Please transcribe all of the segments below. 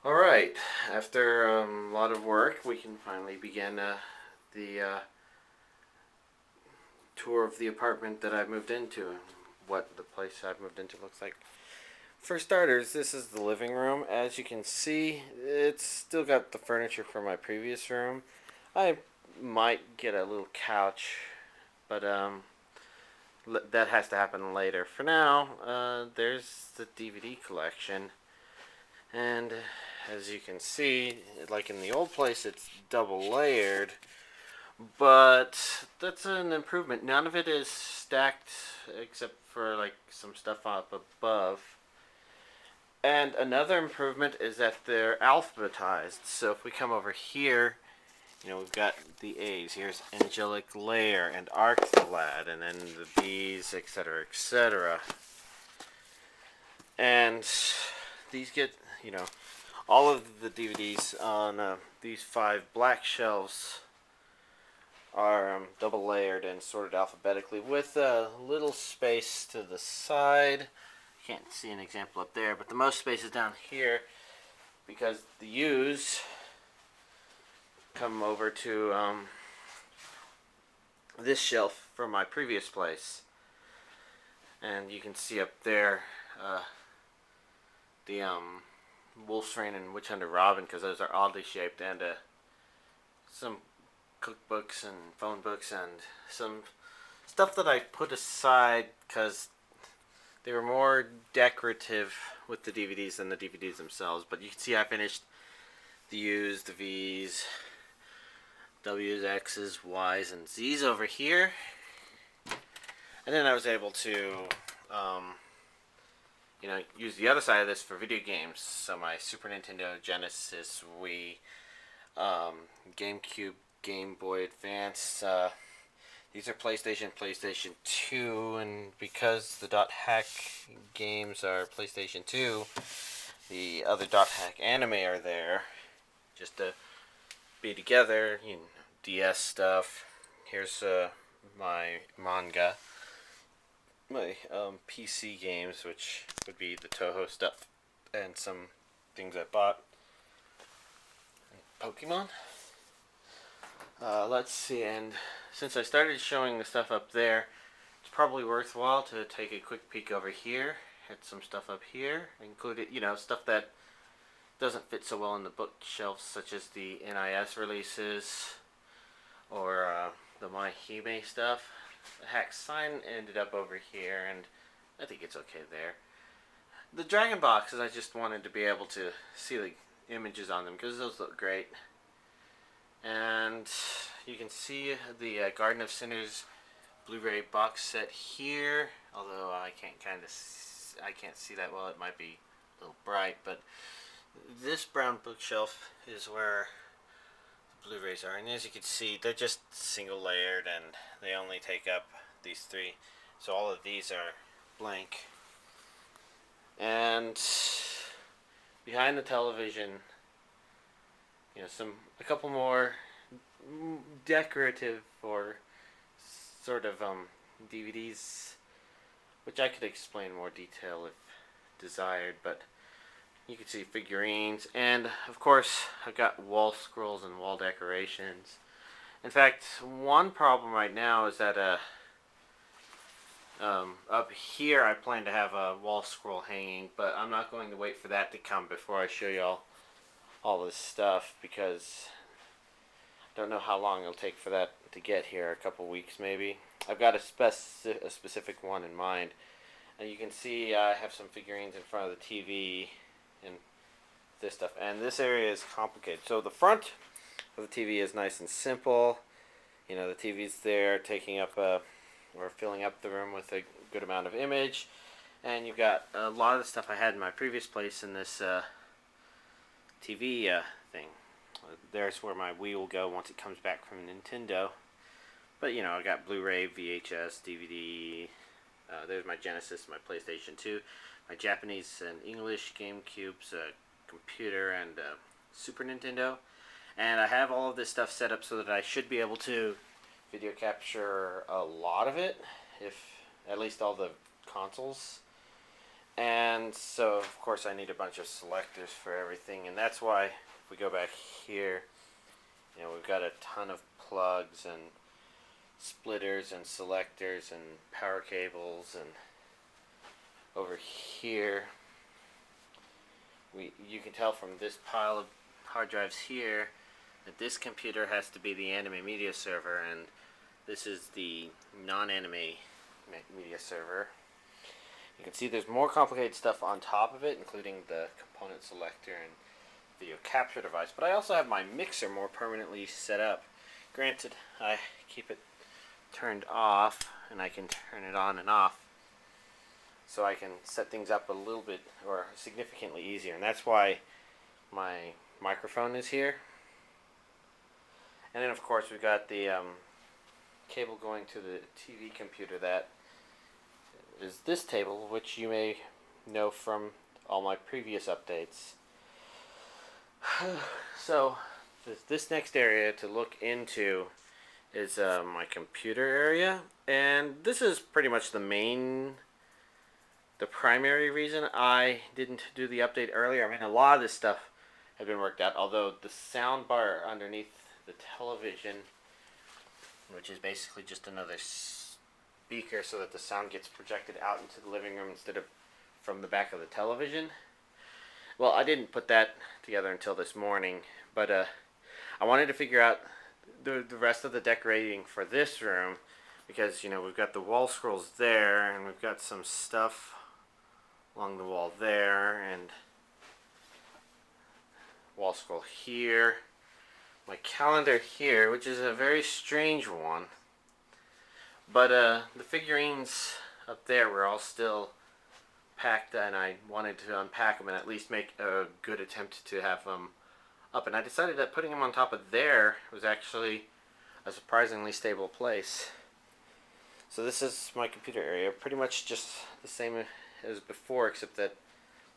All right. After a lot of work, we can finally begin the tour of the apartment that I moved into and what the place I've moved into looks like. For starters, this is the living room. As you can see, it's still got the furniture from my previous room. I might get a little couch, but that has to happen later. For now, there's the DVD collection. And as you can see, like in the old place, it's double layered, but that's an improvement. None of it is stacked except for like some stuff up above. And another improvement is that they're alphabetized. So if we come over here, we've got the A's. Here's Angelic Layer and Arcthalad, and then the B's, etc., etc. And these get, all of the DVDs on these 5 black shelves are double layered and sorted alphabetically with a little space to the side. Can't see an example up there, but the most space is down here because the U's come over to this shelf from my previous place. And you can see up there the Wolf's Rain and Witch Hunter Robin, because those are oddly shaped, and some cookbooks and phone books and some stuff that I put aside because they were more decorative with the DVDs than the DVDs themselves. But you can see I finished the U's, the V's, W's, X's, Y's, and Z's over here. And then I was able to use the other side of this for video games. So my Super Nintendo, Genesis, Wii, GameCube, Game Boy Advance. These are PlayStation 2, and because the Dot Hack games are PlayStation 2, the other Dot Hack anime are there, just to be together. DS stuff. Here's my manga. My PC games, which would be the Toho stuff, and some things I bought. Pokemon. Let's see, and since I started showing the stuff up there, it's probably worthwhile to take a quick peek over here at some stuff up here, including, stuff that doesn't fit so well in the bookshelves, such as the NIS releases or the My Hime stuff. The Hack sign ended up over here, and I think it's okay there. The Dragon boxes, I just wanted to be able to see the images on them because those look great. And you can see the Garden of Sinners Blu-ray box set here, although I can't see that well. It might be a little bright, but this brown bookshelf is where the Blu-rays are, and as you can see, they're just single layered, and they only take up these 3. So all of these are blank. And behind the television, a couple more decorative or sort of DVDs, which I could explain in more detail if desired, but you can see figurines, and of course I've got wall scrolls and wall decorations. In fact, one problem right now is that up here I plan to have a wall scroll hanging, but I'm not going to wait for that to come before I show you all this stuff, because I don't know how long it'll take for that to get here. A couple weeks maybe. I've got a specific one in mind, and you can see I have some figurines in front of the TV and this stuff, and this area is complicated. So the front of the TV is nice and simple. The TV's there taking up or filling up the room with a good amount of image, and you've got a lot of the stuff I had in my previous place in this TV thing. There's where my Wii will go once it comes back from Nintendo. But I got Blu-ray, VHS, DVD. There's my Genesis, my PlayStation 2, my Japanese and English GameCubes, computer, and Super Nintendo. And I have all of this stuff set up so that I should be able to video capture a lot of it, if at least all the consoles. And so of course I need a bunch of selectors for everything, and that's why if we go back here, we've got a ton of plugs and splitters and selectors and power cables, and over here you can tell from this pile of hard drives here that this computer has to be the anime media server, and this is the non-anime media server. You can see there's more complicated stuff on top of it, including the component selector and video capture device, but I also have my mixer more permanently set up. Granted, I keep it turned off, and I can turn it on and off, so I can set things up a little bit or significantly easier, and that's why my microphone is here. And then of course we've got the cable going to the TV computer that is this table, which you may know from all my previous updates. So this next area to look into is my computer area, and this is pretty much the primary reason I didn't do the update earlier. I mean, a lot of this stuff had been worked out, although the sound bar underneath the television, which is basically just another speaker so that the sound gets projected out into the living room instead of from the back of the television. Well, I didn't put that together until this morning, but I wanted to figure out the rest of the decorating for this room, because we've got the wall scrolls there, and we've got some stuff along the wall there, and wall scroll here, my calendar here, which is a very strange one, but the figurines up there were all still packed, and I wanted to unpack them and at least make a good attempt to have them up, and I decided that putting them on top of there was actually a surprisingly stable place. So this is my computer area, pretty much just the same as before, except that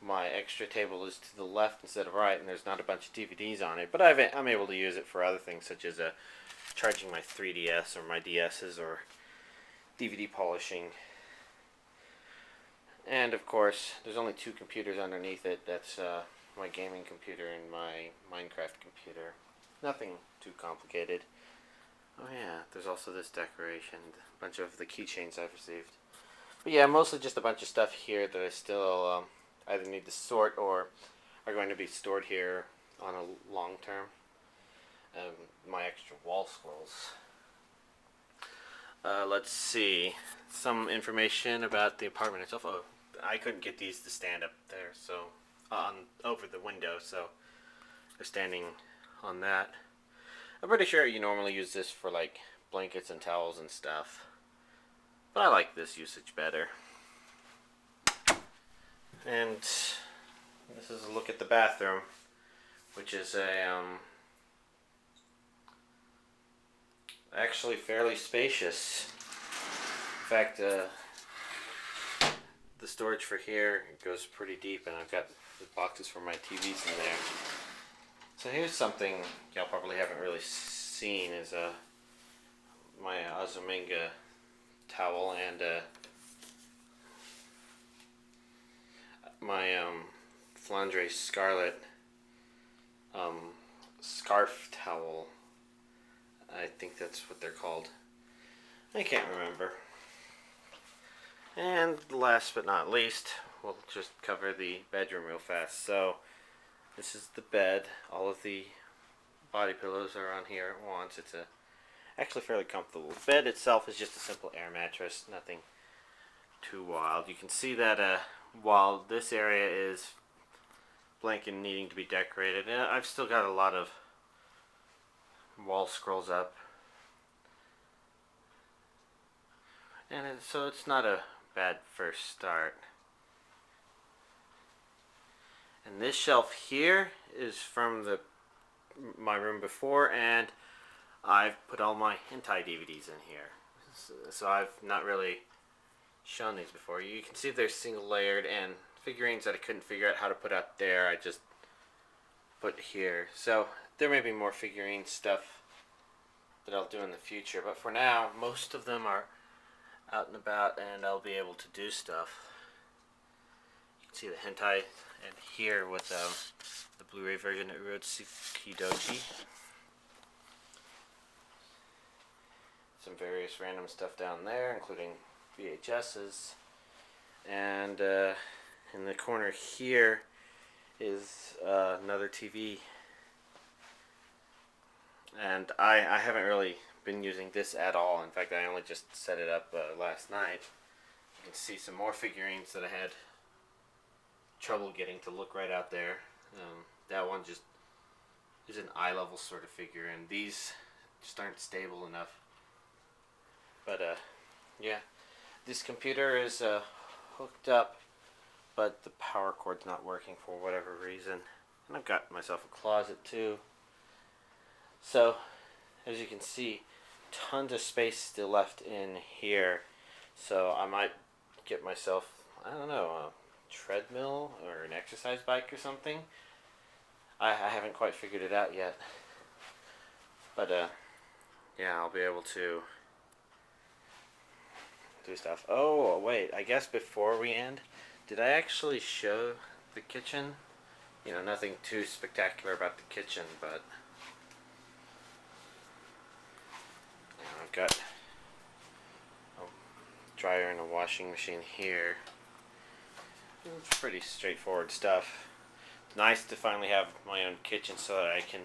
my extra table is to the left instead of right, and there's not a bunch of DVDs on it, but I'm able to use it for other things, such as charging my 3DS or my DS's, or DVD polishing. And of course there's only two computers underneath it. That's my gaming computer and my Minecraft computer. Nothing too complicated. Oh yeah, there's also this decoration, a bunch of the keychains I've received. But yeah, mostly just a bunch of stuff here that I still either need to sort or are going to be stored here on a long term. My extra wall scrolls. Let's see, some information about the apartment itself. Oh, I couldn't get these to stand up there, so over the window, so they're standing on that. I'm pretty sure you normally use this for like blankets and towels and stuff, but I like this usage better. And this is a look at the bathroom, which is actually fairly spacious. In fact, the storage for here goes pretty deep, and I've got the boxes for my TVs in there. So here's something y'all probably haven't really seen, is my Azuminga towel and my Flandre Scarlet scarf towel. I think that's what they're called. I can't remember. And last but not least, we'll just cover the bedroom real fast. So this is the bed. All of the body pillows are on here at once. It's actually fairly comfortable. The bed itself is just a simple air mattress, nothing too wild. You can see that while this area is blank and needing to be decorated, I've still got a lot of wall scrolls up, and so it's not a bad first start. And this shelf here is from my room before, and I've put all my hentai DVDs in here. So I've not really shown these before. You can see they're single layered, and figurines that I couldn't figure out how to put up there, I just put here. So there may be more figurine stuff that I'll do in the future, but for now, most of them are out and about, and I'll be able to do stuff. see the hentai, and here with the Blu-ray version of Urotsuki Doji. Some various random stuff down there, including VHSs. And in the corner here is another TV. And I haven't really been using this at all. In fact, I only just set it up last night. You can see some more figurines that I had trouble getting to look right out there. That one just is an eye level sort of figure, and these just aren't stable enough. But yeah, this computer is hooked up, but the power cord's not working for whatever reason. And I've got myself a closet too. So, as you can see, tons of space still left in here. So I might get myself, I don't know, a treadmill or an exercise bike or something. I haven't quite figured it out yet. But yeah, I'll be able to do stuff. Oh, wait, I guess before we end, did I actually show the kitchen? You know, nothing too spectacular about the kitchen, but you know, I've got a dryer and a washing machine here. It's pretty straightforward stuff. It's nice to finally have my own kitchen so that I can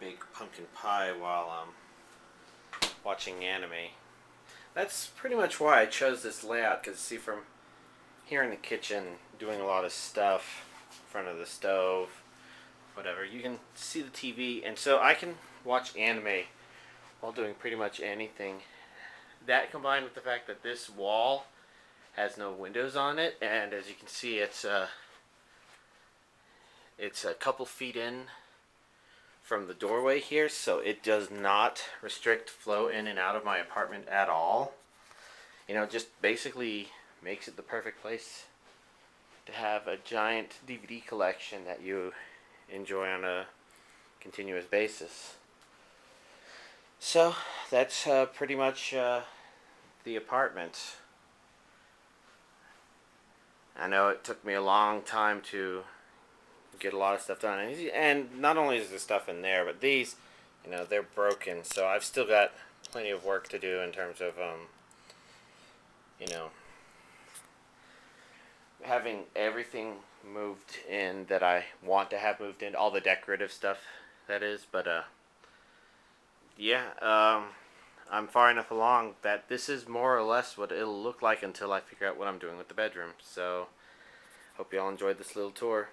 bake pumpkin pie while I'm watching anime. That's pretty much why I chose this layout, because see, from here in the kitchen doing a lot of stuff in front of the stove, whatever, you can see the TV, and so I can watch anime while doing pretty much anything. That combined with the fact that this wall has no windows on it, and as you can see, it's a couple feet in from the doorway here, so it does not restrict flow in and out of my apartment at all. You know, just basically makes it the perfect place to have a giant DVD collection that you enjoy on a continuous basis. So that's pretty much the apartment. I know it took me a long time to get a lot of stuff done, and not only is the stuff in there, but these, you know, they're broken, so I've still got plenty of work to do in terms of you know, having everything moved in that I want to have moved in, all the decorative stuff, that is. But yeah, I'm far enough along that this is more or less what it'll look like until I figure out what I'm doing with the bedroom. So hope you all enjoyed this little tour.